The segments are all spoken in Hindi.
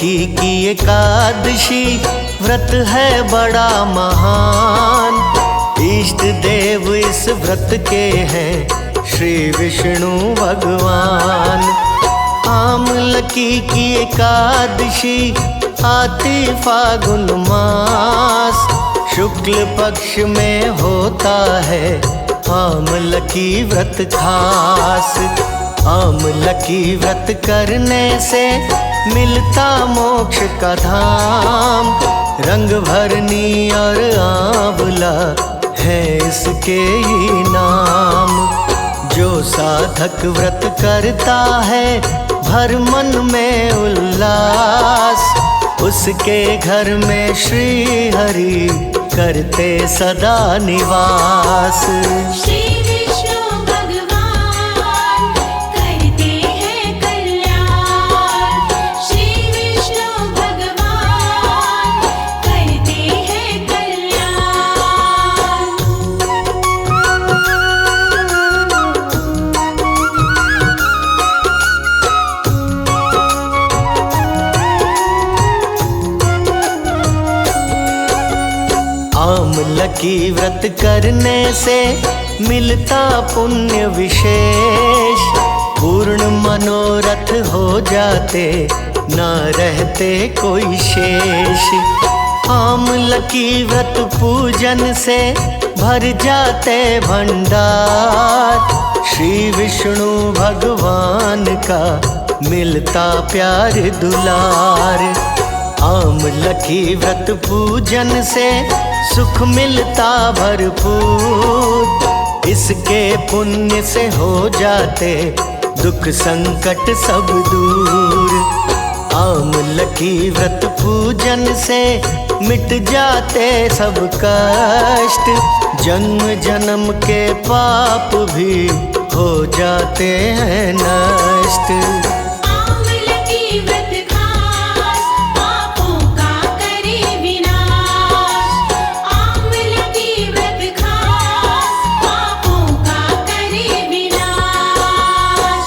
की एकादशी व्रत है बड़ा महान। इष्ट देव इस व्रत के हैं श्री विष्णु भगवान। आमलकी की एकादशी आती फागुन मास, शुक्ल पक्ष में होता है आमलकी व्रत खास। आमलकी व्रत करने से मिलता मोक्ष का धाम, रंग भरनी और आंवला है इसके ही नाम। जो साधक व्रत करता है भर मन में उल्लास, उसके घर में श्री हरि करते सदा निवास। श्री विष्णु भगवान करते हैं कल्याण, श्री विष्णु भगवान करते हैं कल्याण। आमलकी व्रत करने से मिलता पुण्य विशेष, पूर्ण मनोरथ हो जाते ना रहते कोई शेष। आमलकी व्रत पूजन से भर जाते भंडार, श्री विष्णु भगवान का मिलता प्यार दुलार। आमलकी व्रत पूजन से सुख मिलता भरपूर, इसके पुण्य से हो जाते दुख संकट सब दूर। आमलकी व्रत पूजन से मिट जाते सब कष्ट, जन्म जन्म के पाप भी हो जाते हैं नष्ट। आमलकी व्रत खास पापों का करे विनाश, आमलकी व्रत खास पापों का करे विनाश।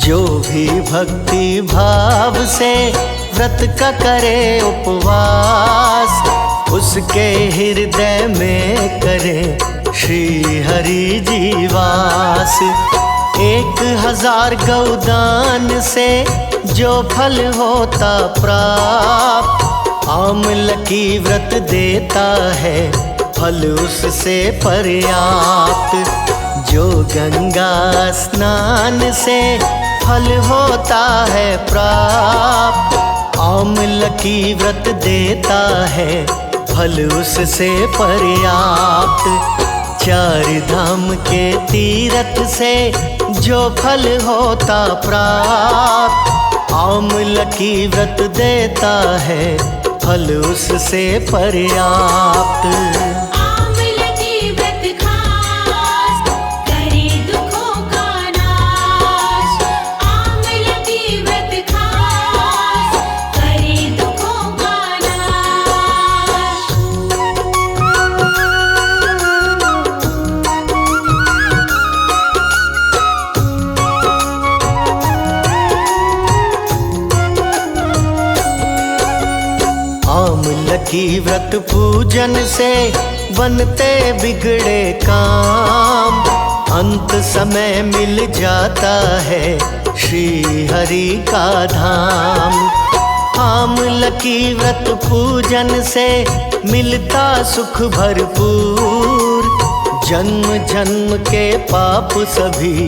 जो भी भक्ति भाव से व्रत का करे उपवास, उसके हृदय में करे श्री हरि जी वास। 1000 गौदान से जो फल होता प्राप्त, आमलकी व्रत देता है फल उससे पर्याप्त। जो गंगा स्नान से फल होता है प्राप्त, आमलकी व्रत देता है फल उससे पर्याप्त। 4 धाम के तीर्थ से जो फल होता प्राप्त, आमलकी व्रत देता है फल उससे पर्याप्त। आमलकी व्रत खास करे दुखों का नाश, आमलकी व्रत खास करे दुखों का नाश। आमलकी व्रत पूजन से बनते बिगड़े काम, अंत समय मिल जाता है श्री हरि का धाम। आमलकी व्रत पूजन से मिलता सुख भरपूर, जन्म जन्म के पाप सभी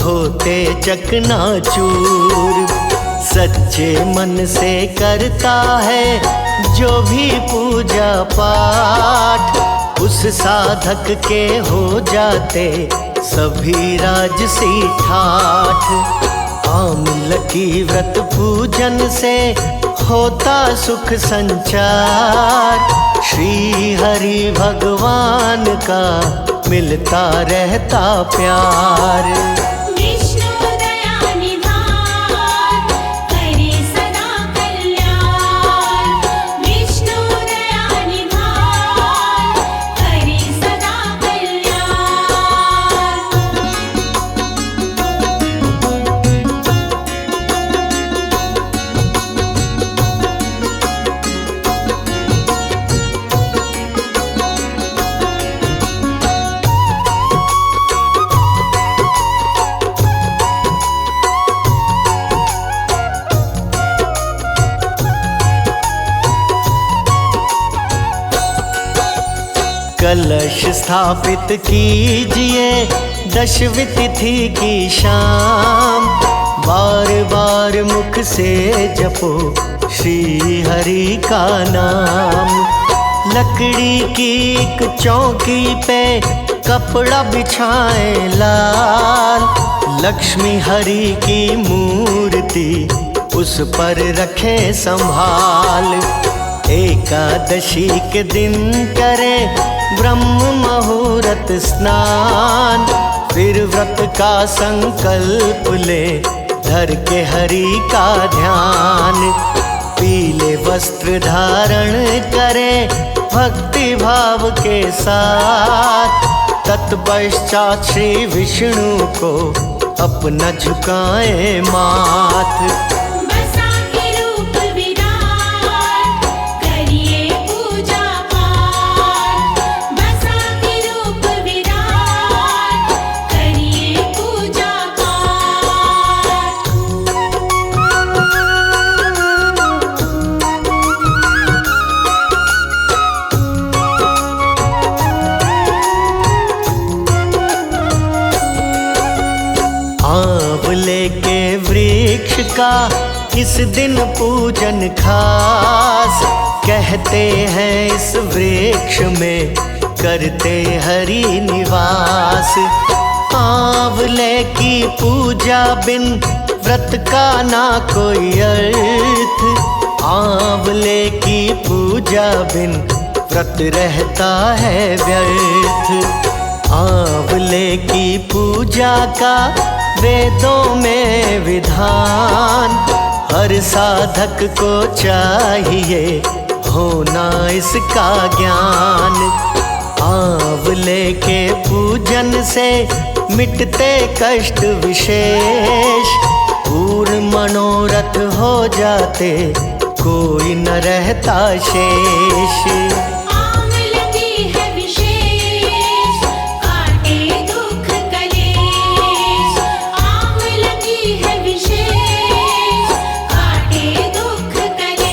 होते चकनाचूर। सच्चे मन से करता है जो भी पूजा पाठ, उस साधक के हो जाते सभी राजसी ठाठ। आमलकी व्रत पूजन से होता सुख संचार, श्री हरि भगवान का मिलता रहता प्यार। विष्णु दया निधान करे सदा कल्याण। विष्णु दया निधान करे सदा कल्याण। कलश स्थापित कीजिए दशमी तिथि की शाम। बार बार मुख से जपो श्री हरि का नाम। लकड़ी की एक चौकी पे कपड़ा बिछाए लाल। लक्ष्मी हरि की मूर्ति उस पर रखे संभाल। एकादशी के दिन करें ब्रह्म मुहूर्त स्नान। फिर व्रत का संकल्प ले धर के हरि का ध्यान। पीले वस्त्र धारण करें भक्ति भाव के साथ। तत्पश्चात श्री विष्णु को अपना झुकाएं माथ। बसा के रूप विराट करिए पूजा पाठ। बसा के रूप विराट करिए पूजा पाठ। आंवले के वृक्ष का इस दिन पूजन खास। कहते हैं इस वृक्ष में करते हरि निवास। आंवले की पूजा बिन व्रत का ना कोई अर्थ। आंवले की पूजा बिन व्रत रहता है व्यर्थ। आंवले की पूजा का वेदों में विधान। हर साधक को चाहिए होना इसका ज्ञान। आंवले के पूजन से मिटते कष्ट विशेष। पूर्ण मनोरथ हो जाते कोई न रहता शेष। आंवले की है विशेष काटे दुख कलेश। आंवले की है विशेष काटे दुख कलेश।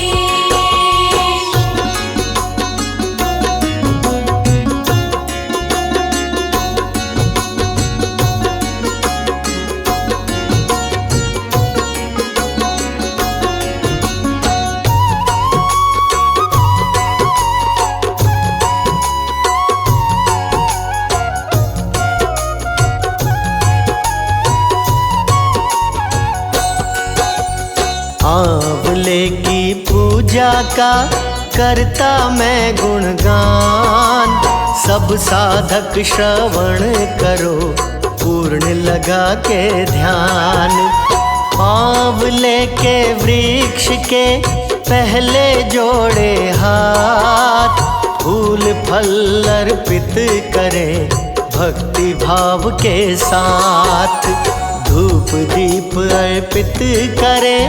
आंवले की पूजा का करता मैं गुणगान। सब साधक श्रवण करो पूर्ण लगा के ध्यान। आंवले के वृक्ष के पहले जोड़े हाथ। फूल फल अर्पित करें भक्ति भाव के साथ। धूप दीप अर्पित करें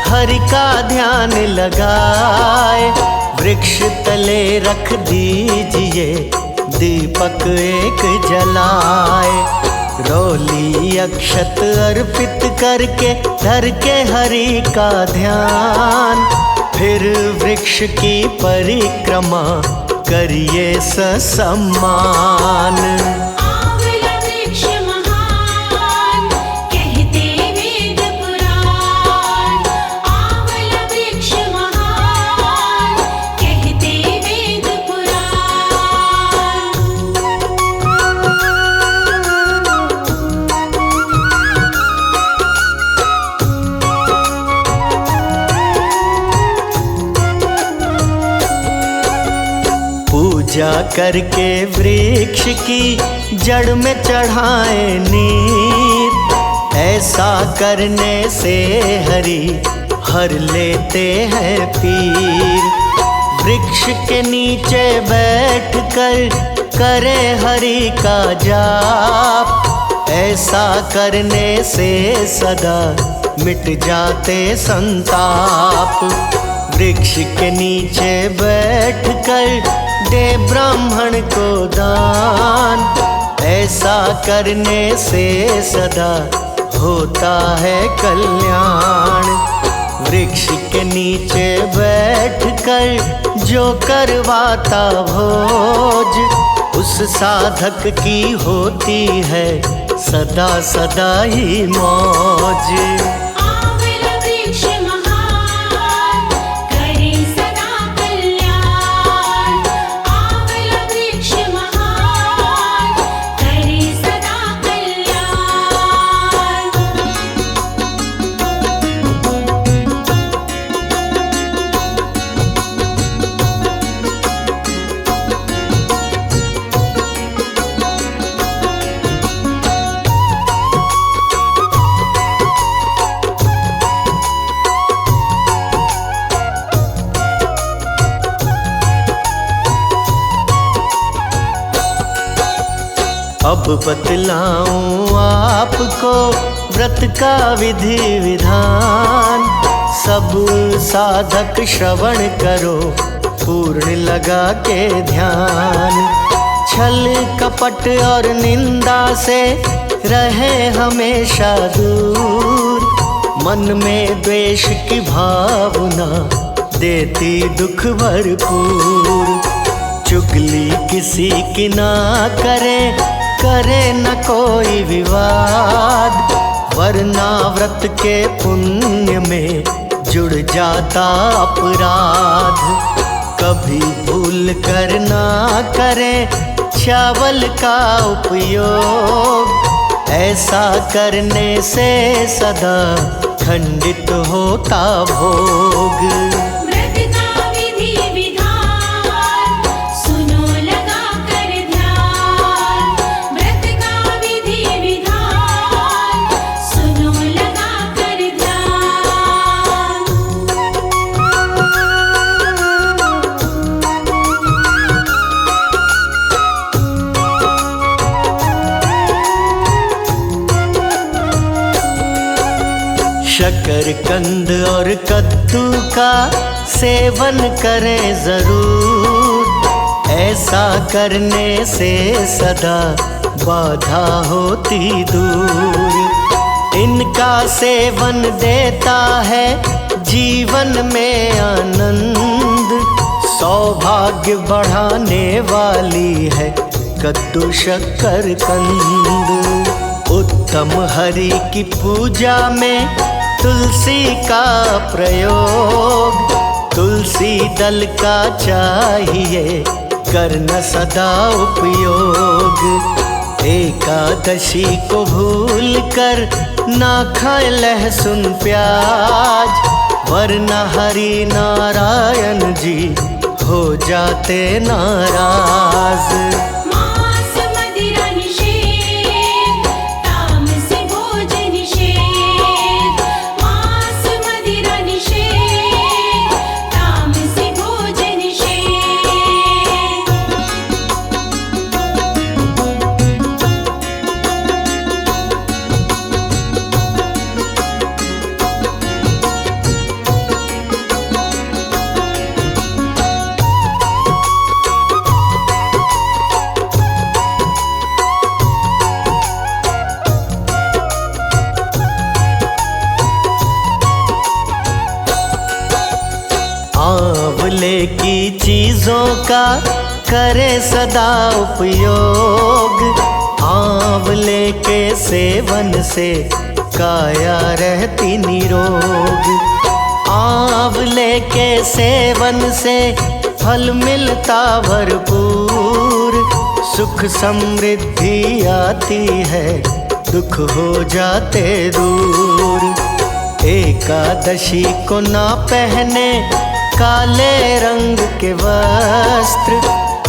हरि का ध्यान लगाए। वृक्ष तले रख दीजिए दीपक एक जलाए। रोली अक्षत अर्पित करके धर के हरि का ध्यान। फिर वृक्ष की परिक्रमा करिए ससम्मान। आंवला वृक्ष महान कहते वेद पुराण। आंवला वृक्ष महान कहते वेद पुराण। पूजा करके वृक्ष की जड़ में चढ़ाए नीर। ऐसा करने से हरि हर लेते हैं पीर। वृक्ष के नीचे बैठ कर करे हरि का जाप। ऐसा करने से सदा मिट जाते संताप। वृक्ष के नीचे बैठ कर दे ब्राह्मण को दान। ऐसा करने से सदा होता है कल्याण। वृक्ष के नीचे बैठ कर जो करवाता भोज, उस साधक की होती है सदा सदा ही मौज। आंवला वृक्ष महान करे सदा कल्याण। आंवला वृक्ष महान करे सदा कल्याण। अब बतलाऊं आपको व्रत का विधि विधान। सब साधक श्रवण करो पूर्ण लगा के ध्यान। छल कपट और निंदा से रहे हमेशा दूर। मन में द्वेष की भावना देती दुख भरपूर। चुगली किसी की ना करे, करे न कोई विवाद। वरना व्रत के पुण्य में जुड़ जाता अपराध। कभी भूल कर ना करे चावल का उपयोग। ऐसा करने से सदा खंडित होता भोग। व्रत का विधि विधान सुनो लगा कर ध्यान। व्रत का विधि विधान सुनो लगा कर ध्यान। शकरकंद और कद्दू का सेवन करें जरूर। ऐसा करने से सदा बाधा होती दूर। इनका सेवन देता है जीवन में आनंद। सौभाग्य बढ़ाने वाली है कद्दू शकरकंद। उत्तम हरि की पूजा में तुलसी का प्रयोग। तुलसी दल का चाहिए करना सदा उपयोग। एकादशी को भूल कर ना खाए लहसुन प्याज। वरना हरि नारायण जी हो जाते नाराज। मांस मदिरा निषेध, तामस भोजन निषेध। मांस मदिरा निषेध, तामस भोजन निषेध। आंवले की चीजों का करे सदा उपयोग। आंवले के सेवन से काया रहती निरोग। आंवले के सेवन से फल मिलता भरपूर। सुख समृद्धि आती है, दुख हो जाते दूर। एकादशी को ना पहने काले रंग के वस्त्र।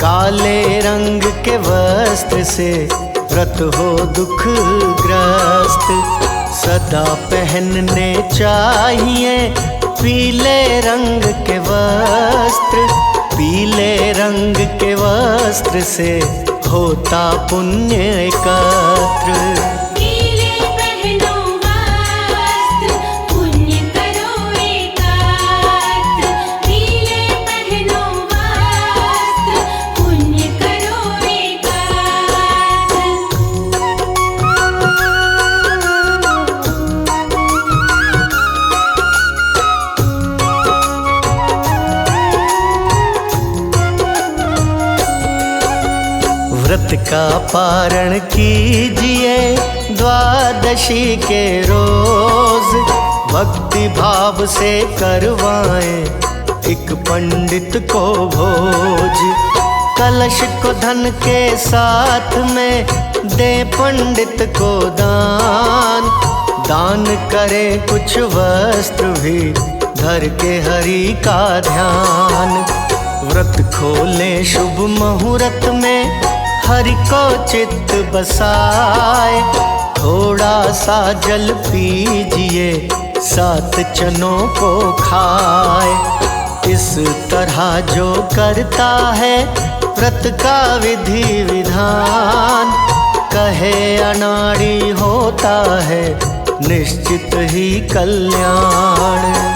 काले रंग के वस्त्र से व्रत हो दुख ग्रस्त, सदा पहनने चाहिए पीले रंग के वस्त्र। पीले रंग के वस्त्र से होता पुण्य एकत्र। पीले पहनो वस्त्र, पुण्य करो एकत्र। पीले पहनो वस्त्र, पुण्य करो एकत्र। व्रत का पारण कीजिए द्वादशी के रोज, भक्ति भाव से करवाएं एक पंडित को भोज। कलश को धन के साथ में दे पंडित को दान, दान करे कुछ वस्त्र भी धर के हरि का ध्यान। व्रत खोले शुभ मुहूर्त में हरि को चित्त बसाए, थोड़ा सा जल पीजिए 7 चनों को खाए। इस तरह जो करता है व्रत का विधि विधान, कहे अनाड़ी होता है निश्चित ही कल्याण।